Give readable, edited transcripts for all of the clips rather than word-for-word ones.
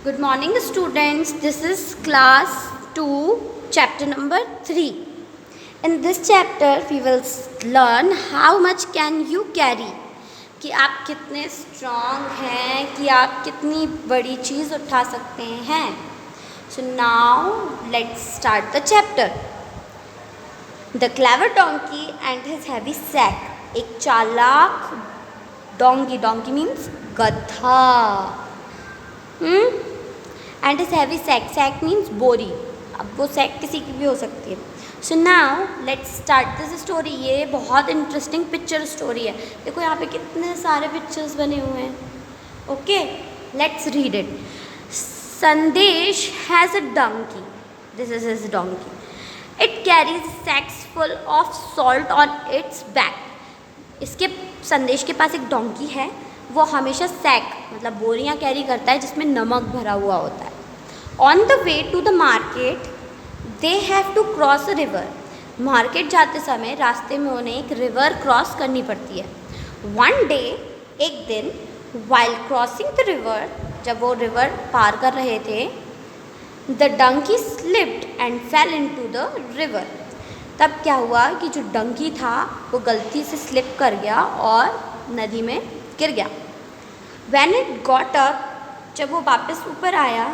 Good morning, students. This is class 2, chapter number 3. In this chapter, we will learn how much can you carry. कि आप कितने strong हैं, कि आप कितनी बड़ी चीज़ उठा सकते हैं. So now let's start the chapter. The clever donkey and his heavy sack. एक चालाक donkey means गधा. And is heavy sack means बोरी. अब वो सैक किसी की भी हो सकती है. So now let's start this story. ये बहुत इंटरेस्टिंग पिक्चर स्टोरी है. देखो यहाँ पे कितने सारे पिक्चर्स बने हुए हैं. Okay, let's read it. Sandesh has a donkey. This is his donkey. It carries sacks full of salt on its back. इसके संदेश के पास एक डोंकी है. वो हमेशा सैक मतलब बोरियां कैरी करता है जिसमें नमक भरा हुआ होता है. On the way to the market they have to cross a river. Market जाते समय रास्ते में उन्हें एक रिवर क्रॉस करनी पड़ती है. वन डे, एक दिन, वाइल क्रॉसिंग द रिवर, जब वो रिवर पार कर रहे थे, the donkey slipped and fell into the river. तब क्या हुआ कि जो डंकी था वो गलती से स्लिप कर गया और नदी में गिर गया. When it got up, जब वो वापस ऊपर आया,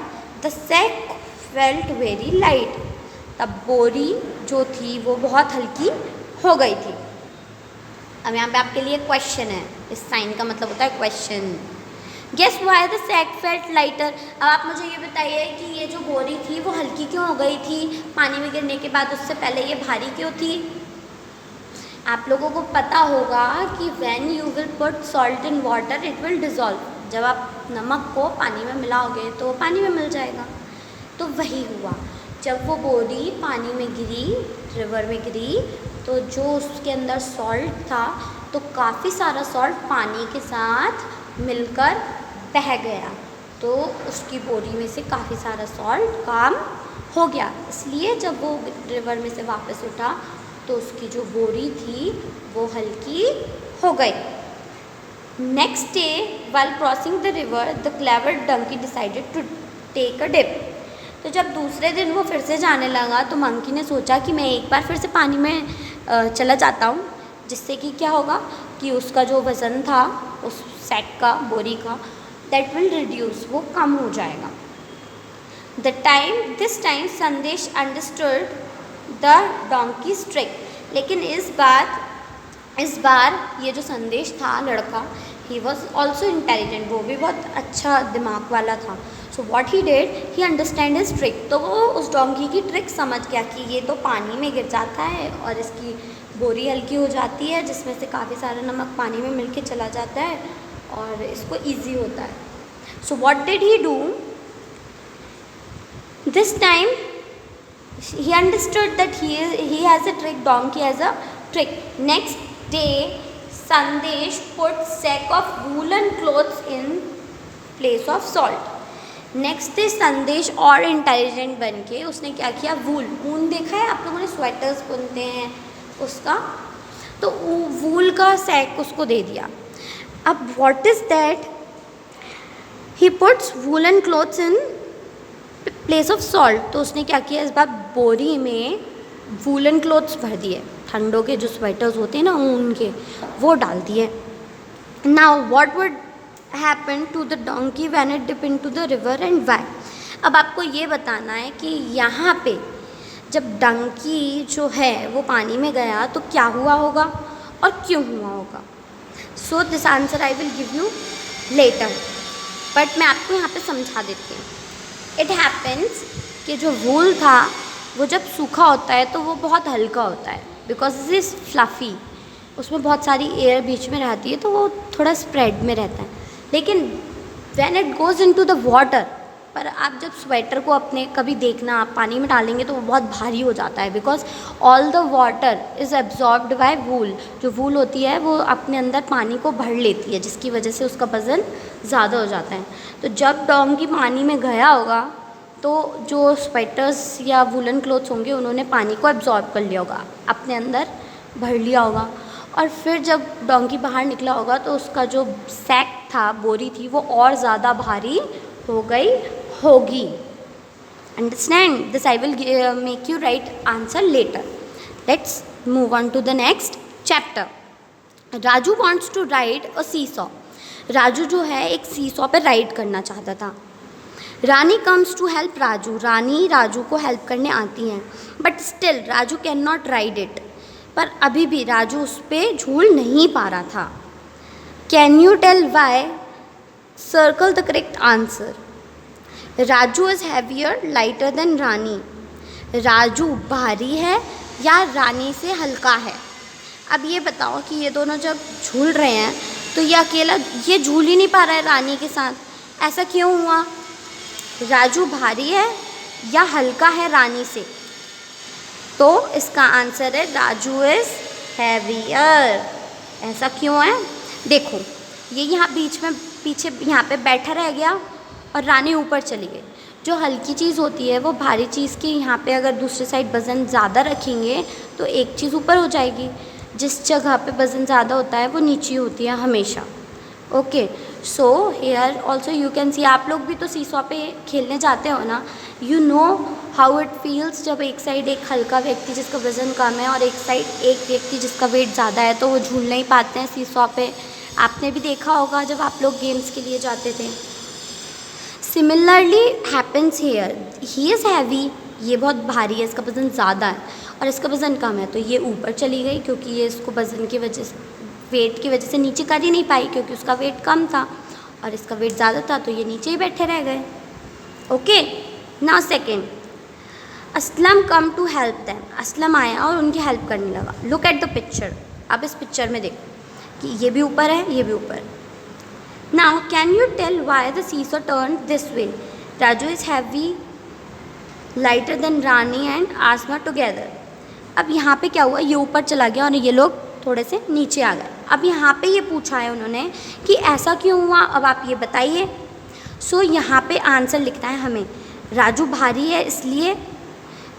the sack felt very light. तब बोरी जो थी वो बहुत हल्की हो गई थी. अब यहाँ पे आपके लिए क्वेश्चन है. इस साइन का मतलब होता है question. Guess why the sack felt lighter. अब आप मुझे ये बताइए कि ये जो बोरी थी वो हल्की क्यों हो गई थी पानी में गिरने के बाद. उससे पहले ये भारी क्यों थी. आप लोगों को पता होगा कि when you will put salt in water it will dissolve. जब आप नमक को पानी में मिलाओगे तो पानी में मिल जाएगा. तो वही हुआ. जब वो बोरी पानी में गिरी, रिवर में गिरी, तो जो उसके अंदर सॉल्ट था तो काफ़ी सारा सॉल्ट पानी के साथ मिलकर बह गया. तो उसकी बोरी में से काफ़ी सारा सॉल्ट काम हो गया. इसलिए जब वो रिवर में से वापस उठा तो उसकी जो बोरी थी वो हल्की हो गई. Next day while crossing the river the clever donkey decided to take a dip. तो जब दूसरे दिन वो फिर से जाने लगा तो मंकी ने सोचा कि मैं एक बार फिर से पानी में चला जाता हूँ, जिससे कि क्या होगा कि उसका जो वज़न था उस सैक का, बोरी का, दैट विल रिड्यूस, वो कम हो जाएगा. दिस टाइम संदेश अंडरस्टूड द डोंकीज ट्रिक. लेकिन इस बार ये जो संदेश था लड़का, ही वॉज ऑल्सो इंटेलिजेंट. वो भी बहुत अच्छा दिमाग वाला था. So what he did, he understand his trick. तो वो उस डोंकी की ट्रिक समझ गया कि ये तो पानी में गिर जाता है और इसकी बोरी हल्की हो जाती है, जिसमें से काफ़ी सारा नमक पानी में मिल के चला जाता है और इसको ईजी होता है. So what did he do this time. He understood that he has a trick, donkey has a trick. Next day, Sandesh put sack of woolen clothes in place of salt. Next day, Sandesh और intelligent बन के उसने क्या किया, ऊन देखा है आप लोगों ने, स्वेटर्स बुनते हैं उसका, तो वूल का सैक उसको दे दिया. अब what is that? He puts woolen clothes in place of salt. तो उसने क्या किया, इस बार बोरी में वूलन क्लोथ्स भर दिए. ठंडों के जो स्वेटर्स होते हैं ना ऊन के, वो डाल दिए. Now what would happen to the donkey when it dip into the river and why. अब आपको ये बताना है कि यहाँ पे जब डंकी जो है वो पानी में गया तो क्या हुआ होगा और क्यों हुआ होगा. So this answer I will give you later, but मैं आपको यहाँ पे समझा देती हूँ. इट हैपन्स कि जो वूल था वो जब सूखा होता है तो वो बहुत हल्का होता है, बिकॉज इट इज़ फ्लफ़ी. उसमें बहुत सारी एयर बीच में रहती है तो वो थोड़ा स्प्रेड में रहता है. लेकिन when it goes into the water, पर आप जब स्वेटर को अपने कभी देखना आप पानी में डालेंगे तो वो बहुत भारी हो जाता है, because all the water is absorbed by wool. जो वूल होती है वो अपने अंदर पानी को भर लेती है, जिसकी वजह से उसका वज़न ज़्यादा हो जाता है. तो जब डोंकी पानी में गया होगा तो जो स्वेटर्स या वूलन क्लोथ्स होंगे उन्होंने पानी को एब्जॉर्ब कर लिया होगा, अपने अंदर भर लिया होगा. और फिर जब डोंकी बाहर निकला होगा तो उसका जो सैक था, बोरी थी, वो और ज़्यादा भारी हो गई होगी। Understand this, I will make you write answer later. Let's move on to the next chapter. Raju wants to ride a seesaw. Raju जो है एक सीसॉ पर राइड करना चाहता था। Rani comes to help Raju. Rani Raju को हेल्प करने आती हैं, but still Raju can not ride it. पर अभी भी राजू उस पर झूल नहीं पा रहा था। Can you tell why? Circle the correct answer. Raju is heavier lighter than Rani. Raju भारी है या रानी से हल्का है? अब ये बताओ कि ये दोनों जब झूल रहे हैं तो ये अकेला ये झूल ही नहीं पा रहा है रानी के साथ, ऐसा क्यों हुआ? राजू भारी है या हल्का है रानी से? तो इसका आंसर है राजू इज़ हैवियर। ऐसा क्यों है? देखो, ये यहाँ बीच में पीछे यहाँ पे बैठा रह गया और रानी ऊपर चली गई। जो हल्की चीज़ होती है वो भारी चीज़ के यहाँ पे अगर दूसरी साइड वज़न ज़्यादा रखेंगे तो एक चीज़ ऊपर हो जाएगी। जिस जगह पे वज़न ज़्यादा होता है वो नीचे होती है हमेशा। Okay, so here also you can see, आप लोग भी तो सीसॉ पे खेलने जाते हो ना, you know how it feels जब एक साइड एक हल्का व्यक्ति जिसका वज़न कम है और एक साइड एक व्यक्ति जिसका वेट ज़्यादा है, तो वो झूल नहीं पाते हैं सीसॉ पे। आपने भी देखा होगा जब आप लोग गेम्स के लिए जाते थे। Similarly happens here, he is heavy, ये बहुत भारी है, इसका वज़न ज़्यादा है और इसका वज़न कम है, तो ये ऊपर चली गई क्योंकि ये इसको वज़न की वजह से, वेट की वजह से नीचे कर ही नहीं पाई क्योंकि उसका वेट कम था और इसका वेट ज़्यादा था, तो ये नीचे ही बैठे रह गए। Okay, now second, Aslam come to help them. Aslam आया और उनकी हेल्प करने लगा। Look at the picture. अब इस पिक्चर में देखो कि ये भी ऊपर है, ये भी ऊपर। Now can you tell why the seesaw turn this way? Raju is heavy lighter than Rani and Asma together. अब यहाँ पे क्या हुआ, ये ऊपर चला गया और ये लोग थोड़े से नीचे आ गए। अब यहाँ पे ये पूछा है उन्होंने कि ऐसा क्यों हुआ, अब आप ये बताइए। सो यहाँ पे आंसर लिखना है हमें, राजू भारी है इसलिए,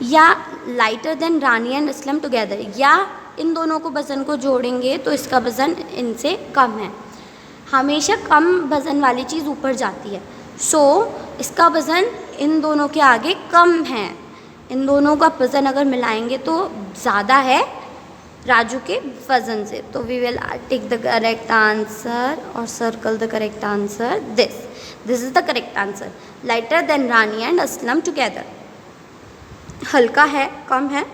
या lighter than Rani and Aslam together, या इन दोनों को वज़न को जोड़ेंगे तो इसका वज़न इनसे कम है। हमेशा कम वज़न वाली चीज़ ऊपर जाती है। सो इसका वज़न इन दोनों के आगे कम है। इन दोनों का वज़न अगर मिलाएंगे तो ज़्यादा है राजू के वज़न से। तो we will take the correct answer और circle the correct answer. This is the correct answer, lighter than Rani and Aslam together. हल्का है, कम है,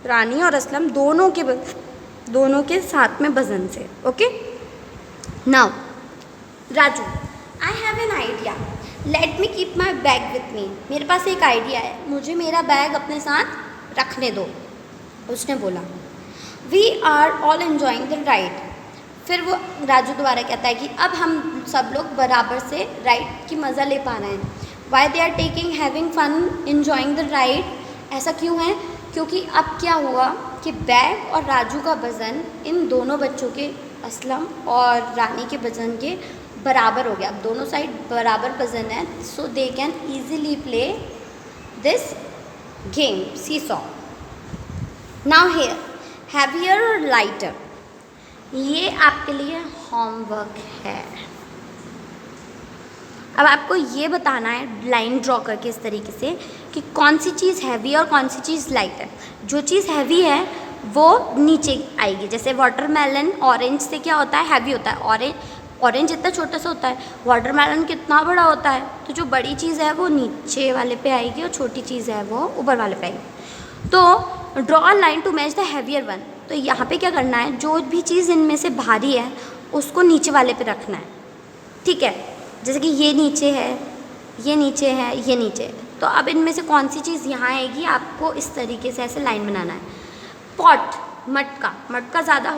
रानी और असलम दोनों के साथ में वज़न से। Okay, now Raju, I have an idea, let me keep my bag with me. मेरे पास एक आइडिया है, मुझे मेरा बैग अपने साथ रखने दो। उसने बोला, we are all enjoying the ride. फिर वो राजू दोबारा कहता है कि अब हम सब लोग बराबर से राइड की मज़ा ले पा रहे हैं। Why they are taking having fun enjoying the ride? ऐसा क्यों है? क्योंकि अब क्या हुआ कि बैग और राजू का वज़न इन दोनों बच्चों के, असलम और रानी के वज़न के बराबर हो गया। अब दोनों साइड बराबर वज़न है, so they can easily play this game seesaw. Now here, heavier और लाइटर, ये आपके लिए होमवर्क है। अब आपको ये बताना है लाइन ड्रॉ करके इस तरीके से कि कौन सी चीज़ हैवी और कौन सी चीज़ लाइट है। जो चीज़ हैवी है वो नीचे आएगी, जैसे वाटरमेलन ऑरेंज से क्या होता है, हैवी होता है। ऑरेंज इतना छोटा सा होता है, वाटरमेलन कितना बड़ा होता है, तो जो बड़ी चीज़ है वो नीचे वाले पे आएगी और छोटी चीज़ है वो ऊपर वाले पे आएगी। तो draw a line to match the heavier one. तो यहाँ पे क्या करना है, जो भी चीज़ इनमें से भारी है उसको नीचे वाले पे रखना है। ठीक है, जैसे कि ये नीचे है, ये नीचे है, ये नीचे है, तो अब इनमें से कौन सी चीज़ यहाँ आएगी, आपको इस तरीके से ऐसे लाइन बनाना है। पॉट, मटका ज़्यादा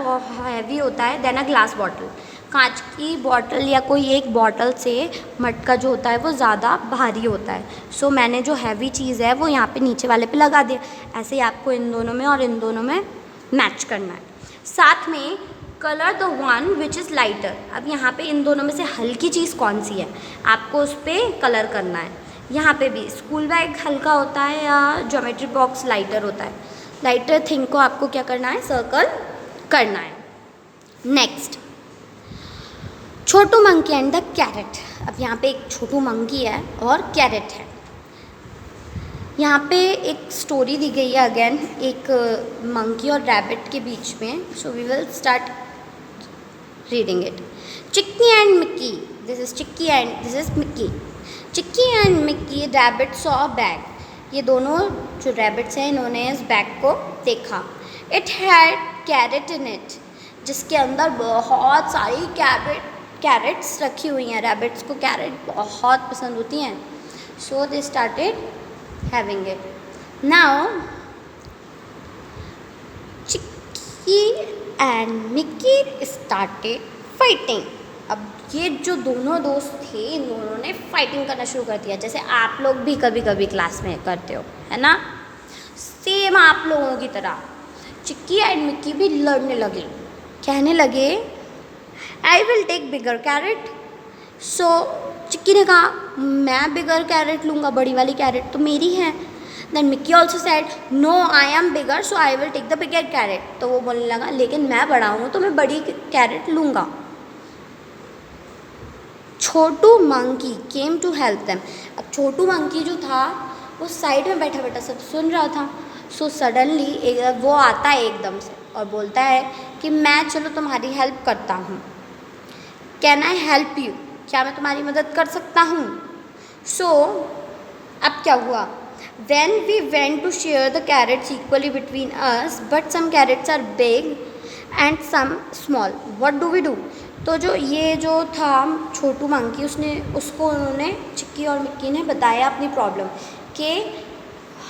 हैवी होता है देन अ ग्लास बॉटल। कांच की बॉटल या कोई एक बॉटल से मटका जो होता है वो ज़्यादा भारी होता है। सो मैंने जो हैवी चीज़ है वो यहाँ पे नीचे वाले पे लगा दिया। ऐसे ही आपको इन दोनों में और इन दोनों में मैच करना है। साथ में colour the one which is lighter. अब यहाँ पे इन दोनों में से हल्की चीज़ कौन सी है, आपको उस पर कलर करना है। यहाँ पे भी स्कूल बैग हल्का होता है या ज्योमेट्री बॉक्स लाइटर होता है। लाइटर थिंग को आपको क्या करना है, सर्कल करना है। Next, Chhotu monkey and the carat. अब यहाँ पे एक छोटू मंकी है और कैरेट है। यहाँ पे एक स्टोरी दी गई है अगेन, एक मंकी और रैबिट के बीच में. So we will start reading it. Chikki and Mikki, this is Chikki and this is Mikki. Chikki and Mikki rabbit saw bag. ये दोनों जो रैबिट्स हैं इन्होंने इस बैग को देखा. It had carrot in it, जिसके अंदर बहुत सारी कैरेट्स रखी हुई हैं. रैबिट्स को कैरेट बहुत पसंद होती हैं. So they started having it. Now Chicky and Mickey started fighting. अब ये जो दोनों दोस्त थे इन दोनों ने फाइटिंग करना शुरू कर दिया, जैसे आप लोग भी कभी कभी क्लास में करते हो, है ना. सेम आप लोगों की तरह चिक्की एंड मिक्की भी लड़ने लगे. कहने लगे I will take bigger carrot. So Chikki ने कहा मैं बिगर कैरेट लूँगा, बड़ी वाली कैरेट तो मेरी है. Then Mikki also said no I am bigger so I will take the bigger carrot. तो वो बोलने लगा लेकिन मैं बड़ा हूँ तो मैं बड़ी कैरेट लूँगा. Chhotu monkey came to help them. अब छोटू मंकी जो था वो साइड में बैठा बैठा सब सुन रहा था. सो सडनली वो आता है एकदम से और बोलता है कि मैं चलो तुम्हारी हेल्प करता हूँ. कैन आई हेल्प यू, क्या मैं तुम्हारी मदद कर सकता हूँ. सो अब क्या हुआ, when we went to share the carrots equally between us but some carrots are big and some small, what do we do. तो जो था छोटू मंकी उसको उन्होंने चिक्की और मिक्की ने बताया अपनी प्रॉब्लम कि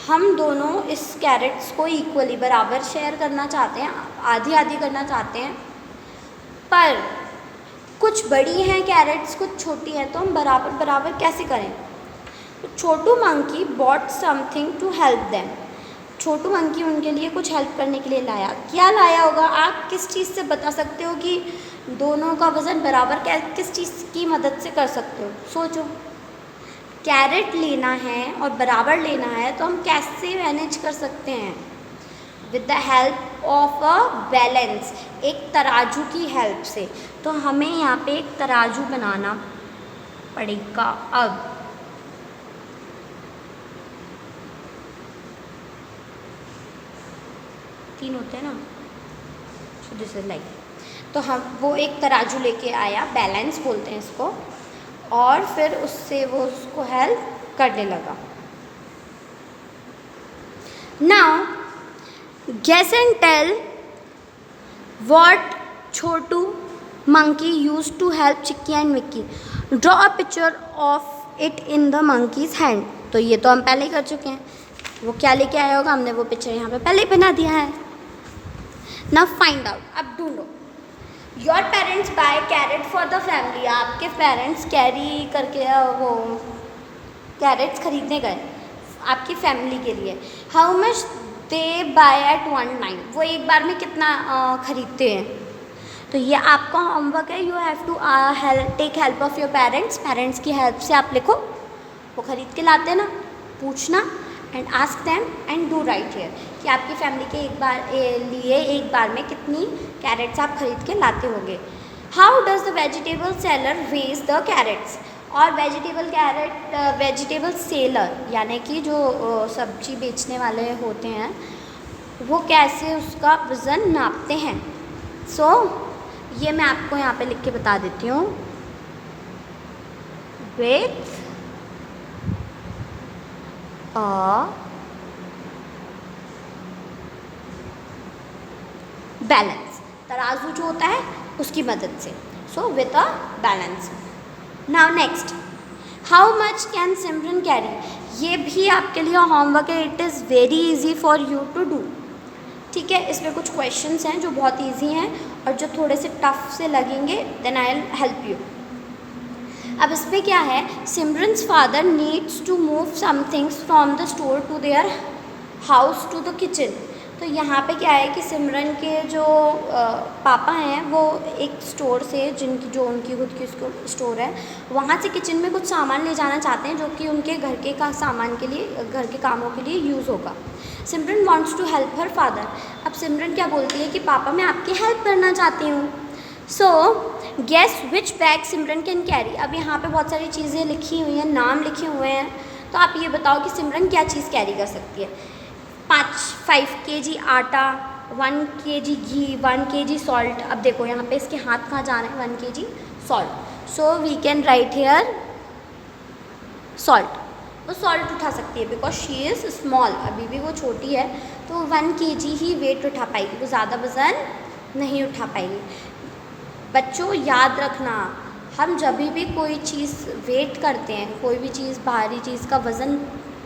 हम दोनों इस कैरेट्स को इक्वली बराबर शेयर करना चाहते हैं, आधी आधी करना चाहते हैं, पर कुछ बड़ी हैं कैरेट्स कुछ छोटी हैं, तो हम बराबर बराबर कैसे करें. तो Chhotu monkey bought something to help them. Chhotu monkey उनके लिए कुछ हेल्प करने के लिए लाया. क्या लाया होगा, आप किस चीज़ से बता सकते हो कि दोनों का वज़न बराबर किस चीज़ की मदद से कर सकते हो. सोचो, कैरेट लेना है और बराबर लेना है तो हम कैसे मैनेज कर सकते हैं. With the help of a balance, एक तराजू की हेल्प से. तो हमें यहाँ पे एक तराजू बनाना पड़ेगा. अब तीन होते हैं ना, सो दिस इज लाइक. तो हम वो एक तराजू लेके आया, बैलेंस बोलते हैं इसको, और फिर उससे वो उसको हेल्प करने लगा. Now guess and tell what Chotu monkey used to help Chicky and Mickey. Draw a picture of it in the monkey's hand. तो ये तो हम पहले ही कर चुके हैं. वो क्या लेके आया होगा, हमने वो पिक्चर यहाँ पे पहले ही बना दिया है. Now find out. अब ढूंढो. Your parents buy carrot for the family. आपके पेरेंट्स कैरी करके वो कैरेट्स खरीदने गए आपकी फैमिली के लिए. How much they buy at one time. वो एक बार में कितना खरीदते हैं. तो ये आपका होमवर्क है. You have to take help of your parents. Parents की हेल्प से आप लिखो, वो खरीद के लाते हैं ना, पूछना and ask them and do right here कि आपकी फैमिली के एक बार में कितनी कैरेट्स आप खरीद के लाते होंगे. How does the vegetable seller weigh the carrots. और वेजिटेबल सेलर यानी कि जो सब्जी बेचने वाले होते हैं वो कैसे उसका वज़न नापते हैं. सो ये मैं आपको यहाँ पे लिख के बता देती हूँ. विथ अ बैलेंस, तराजू जो होता है उसकी मदद से. So with a balance. Now next, how much can Simran carry. ये भी आपके लिए होमवर्क है. It is very easy for you to do. ठीक है, इसमें कुछ क्वेश्चंस हैं जो बहुत इजी हैं और जो थोड़े से टफ से लगेंगे. Then I will help you. अब इसमें क्या है, Simran's father needs to move some things from the store to their house to the kitchen. तो यहाँ पे क्या है कि सिमरन के जो पापा हैं वो एक स्टोर से जो उनकी खुद की स्टोर है वहाँ से किचन में कुछ सामान ले जाना चाहते हैं जो कि उनके घर के सामान के लिए, घर के कामों के लिए यूज़ होगा. Simran wants to help her father. अब सिमरन क्या बोलती है कि पापा मैं आपकी हेल्प करना चाहती हूँ. So guess which bag Simran can carry. अब यहाँ पे बहुत सारी चीज़ें लिखी हुई हैं, नाम लिखे हुए हैं, तो आप ये बताओ कि सिमरन क्या चीज़ कैरी कर सकती है। 5 kg आटा, 1 kg घी, 1 kg सॉल्ट। अब देखो यहाँ पे इसके हाथ कहाँ जा रहे हैं, 1 kg salt. So we can write here salt. वो सॉल्ट उठा सकती है बिकॉज शी इज़ स्मॉल, अभी भी वो छोटी है, तो 1 kg ही वेट उठा पाएगी, वो ज़्यादा वज़न नहीं उठा पाएगी। बच्चों याद रखना, हम जब भी कोई चीज़ वेट करते हैं, कोई भी चीज़ भारी चीज़ का वज़न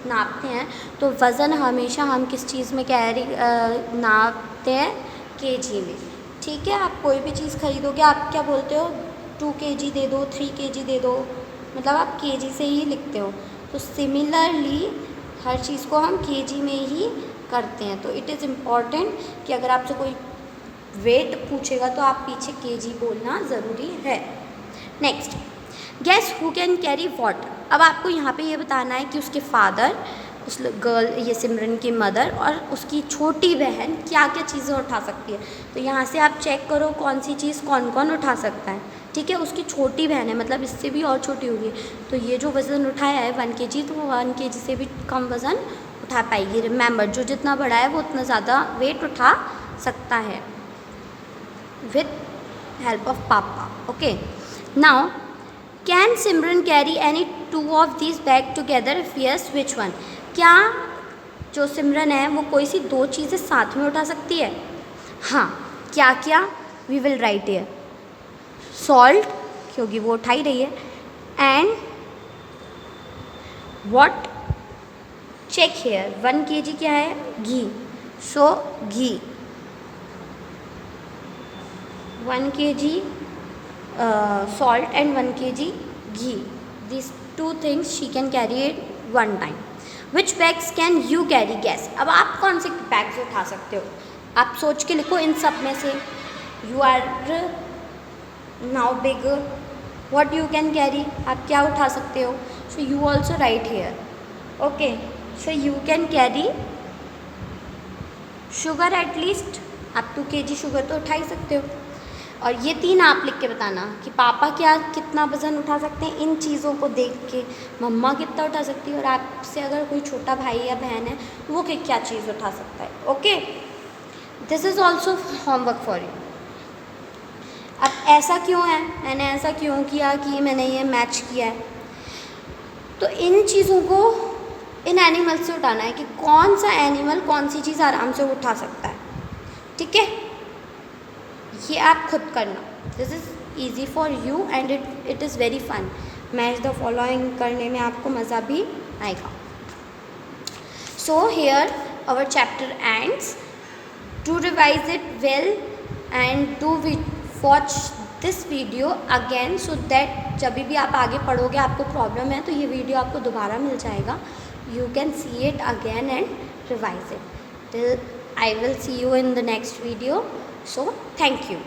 नापते हैं, तो वज़न हमेशा हम किस चीज़ में कैरी नापते हैं, kg में। ठीक है, आप कोई भी चीज़ खरीदोगे आप क्या बोलते हो, 2 kg दे दो, 3 kg दे दो, मतलब आप kg से ही लिखते हो। तो सिमिलरली हर चीज़ को हम kg में ही करते हैं। तो इट इज़ इम्पॉर्टेंट कि अगर आपसे कोई वेट पूछेगा तो आप पीछे kg बोलना ज़रूरी है। Next, guess who can carry what. अब आपको यहाँ पे ये बताना है कि उसके फादर, उस गर्ल, ये सिमरन की मदर और उसकी छोटी बहन क्या क्या चीज़ें उठा सकती है। तो यहाँ से आप चेक करो कौन सी चीज़ कौन कौन उठा सकता है। ठीक है, उसकी छोटी बहन है, मतलब इससे भी और छोटी होगी, तो ये जो वज़न उठाया है 1 kg, तो वो 1 kg से भी कम वज़न उठा पाएगी। रिमेंबर, जो जितना बड़ा है वो उतना ज़्यादा वेट उठा सकता है विथ हेल्प ऑफ पापा। Okay, now can Simran carry any 2 of this bag together, if yes which one. क्या जो सिमरन है वो कोई सी 2 चीज़ें साथ में उठा सकती है। हाँ, क्या क्या, we will write here salt, क्योंकि वो उठा ही रही है, and what, check here 1 kg क्या है, घी, सो घी 1 kg salt and 1 kg ghee. These 2 things she can carry at one time. Which bags can you carry? Guess. अब आप कौन से बैग्स उठा सकते हो, आप सोच के लिखो इन सब में से। You are now big. What you can carry? आप क्या उठा सकते हो? So you also write here. Okay. So you can carry sugar at least. आप 2 kg शुगर तो उठा ही सकते हो। और ये 3 आप लिख के बताना कि पापा क्या कितना वज़न उठा सकते हैं इन चीज़ों को देख के, मम्मा कितना उठा सकती है, और आपसे अगर कोई छोटा भाई या बहन है वो क्या चीज़ उठा सकता है। Okay, this is also homework for you. अब ऐसा क्यों है, मैंने ऐसा क्यों किया कि मैंने ये मैच किया है, तो इन चीज़ों को इन एनिमल से उठाना है कि कौन सा एनिमल कौन सी चीज़ आराम से उठा सकता है। ठीक है, ये आप खुद करना। This is easy for you and it is very fun. Match the following करने में आपको मज़ा भी आएगा। So here our chapter ends. To revise it well and do watch this video again, so that जब भी आप आगे पढ़ोगे आपको प्रॉब्लम है तो ये वीडियो आपको दोबारा मिल जाएगा। You can see it again and revise it. Till I will see you in the next video. So thank you.